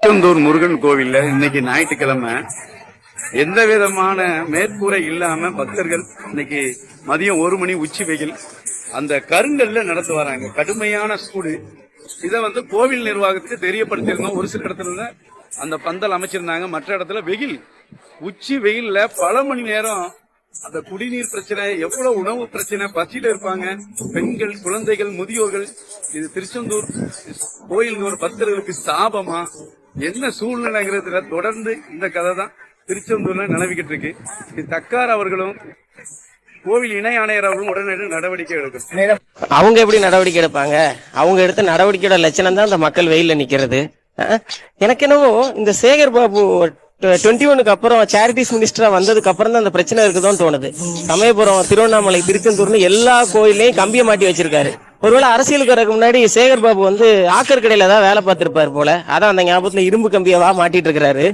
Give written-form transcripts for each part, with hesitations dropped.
திருச்செந்தூர் முருகன் கோவில்ல இன்னைக்கு ஞாயிற்றுக்கிழமை எந்த விதமான மேற்கூரை இல்லாம பக்தர்கள் இன்னைக்கு மதியம் 1 மணி உச்சி வெயில் அந்த கருங்கல்ல நடந்து வராங்க. கடுமையான சூடு. இதை கோவில் நிர்வாகத்துக்கு தெரியப்படுத்திருந்தோம். ஒரு சில இடத்துல அந்த பந்தல் அமைச்சிருந்தாங்க, மற்ற இடத்துல வெயில், உச்சி வெயில்ல பல மணி நேரம் அந்த குடிநீர் பிரச்சனை, எவ்வளவு உணவு பிரச்சனை, பசியில இருப்பாங்க பெண்கள், குழந்தைகள், முதியோர்கள். இது திருச்செந்தூர் கோயில் பக்தர்களுக்கு சாபமா என்ன சூழ்நிலைங்கிறதுல தொடர்ந்து இந்த கதை தான் திருச்செந்தூர்ல நிலவிக்கிட்டு இருக்கு. தக்கார் அவர்களும் கோவில் இணை ஆணையர் அவர்களும் உடனடி நடவடிக்கை எடுக்கும். அவங்க எப்படி நடவடிக்கை எடுப்பாங்க? அவங்க எடுத்த நடவடிக்கையோட லட்சணம் தான் அந்த மக்கள் வெயில்ல நிக்கிறது. எனக்கு என்னவோ இந்த சேகர் பாபு 21க்கு அப்புறம் சேரிட்டிஸ் மினிஸ்டரா வந்ததுக்கு அப்புறம் தான் அந்த பிரச்சனை இருக்குதோன்னு தோணுது. சமயபுரம், திருவண்ணாமலை, திருச்செந்தூர்னு எல்லா கோயிலையும் கம்பிய மாட்டி வச்சிருக்காரு. ஒருவேளை அரசியலுக்கு வரக்கு முன்னாடி சேகர் பாபு ஆக்கர் கடையில தான் வேலை பார்த்திருப்பாரு போல. அதான் அந்த ஞாபகத்துல இரும்பு கம்பியவா மாட்டிட்டு இருக்கிறாரு.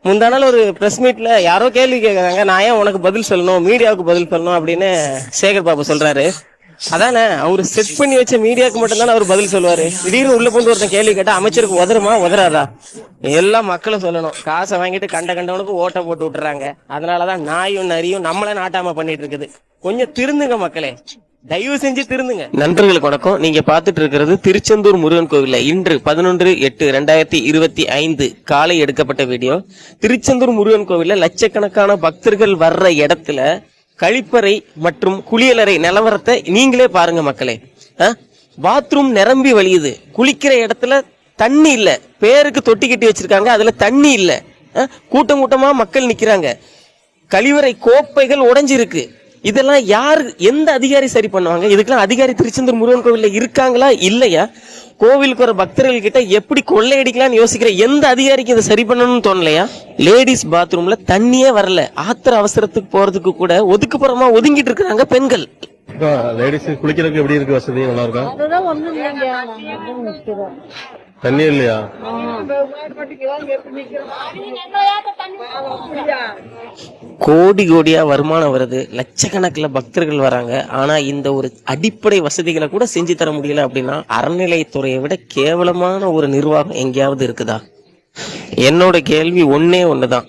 முந்தானால ஒரு பிரஸ் மீட்ல யாரோ கேள்வி கேட்கறாங்க, நான் ஏன் உனக்கு பதில் சொல்லணும், மீடியாவுக்கு பதில் சொல்லணும் அப்படின்னு சேகர் பாபு சொல்றாரு. அதானே அவரு செட் பண்ணி வச்ச மீடியாவுக்கு மட்டும் தானே அவர் பதில் சொல்லுவாரு. திடீர்னு உள்ள போந்து ஒருத்தன் கேள்வி கேட்டா அமைச்சருக்கு உதருமா உதராதா எல்லா மக்களும் சொல்லணும். காசை வாங்கிட்டு கண்டவனுக்கு ஓட்ட போட்டு விட்டுறாங்க. அதனாலதான் நாயும் நரியும் நம்மள நாட்டாம பண்ணிட்டு இருக்குது. கொஞ்சம் திருந்துங்க மக்களே, தயவு செஞ்சு திருந்துங்க. நண்பர்களுக்கு வணக்கம். நீங்க பாத்துட்டு இருக்கிறது திருச்செந்தூர் முருகன் கோவில்ல இன்று 11/8/2025 காலை எடுக்கப்பட்ட வீடியோ. திருச்செந்தூர் முருகன் கோவில்ல லட்சக்கணக்கான பக்தர்கள் வர்ற இடத்துல கழிப்பறை மற்றும் குளியலறை நிலவரத்தை நீங்களே பாருங்க மக்களே. பாத்ரூம் நிரம்பி வழியுது. குளிக்கிற இடத்துல தண்ணி இல்ல, பேருக்கு தொட்டி கட்டி வச்சிருக்காங்க, அதுல தண்ணி இல்ல. கூட்டம் கூட்டமா மக்கள் நிக்கிறாங்க. கழிவறை கோப்பைகள் உடைஞ்சிருக்கு. இதெல்லாம் யாரு, எந்த அதிகாரி சரி பண்ணுவாங்க? இதுக்கெல்லாம் அதிகாரி திருச்செந்தூர் முருகன் கோவில்ல இருக்காங்களா இல்லையா? கோவிலுக்கு வர பக்தர்கள் கிட்ட எப்படி கொள்ளையடிக்கலாம்னு யோசிக்கிற எந்த அதிகாரிக்கு இதை சரி பண்ணணும்னு தோணலையா? லேடிஸ் பாத்ரூம்ல தண்ணியே வரல. ஆத்திர அவசரத்துக்கு போறதுக்கு கூட ஒதுக்குப்புறமா ஒதுங்கிட்டு இருக்காங்க பெண்கள். லேடிஸ் குளிக்கிறதுக்கு எப்படி இருக்கு வசதி? நல்லா இருக்கா? தண்ணி இல்லையா? கோடி கோடியா வருமானம் வருது, லட்சக்கணக்கில் பக்தர்கள் வராங்க. ஆனா இந்த ஒரு அடிப்படை வசதிகளை கூட செஞ்சு தர முடியல அப்படின்னா அறநிலையத்துறையை விட கேவலமான ஒரு நிர்வாகம் எங்கேயாவது இருக்குதா? என்னோட கேள்வி ஒண்ணுதான்.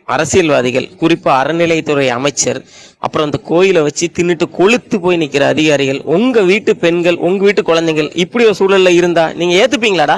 அரசியல்வாதிகள், குறிப்பா அறநிலையத்துறை அமைச்சர், அப்புறம் அந்த கோயிலை வச்சு தின்னுட்டு கொளுத்து போய் நிக்கிற அதிகாரிகள், உங்க வீட்டு பெண்கள், உங்க வீட்டு குழந்தைகள் இப்படி ஒரு சூழல்ல இருந்தா நீங்க ஏத்துப்பீங்களாடா?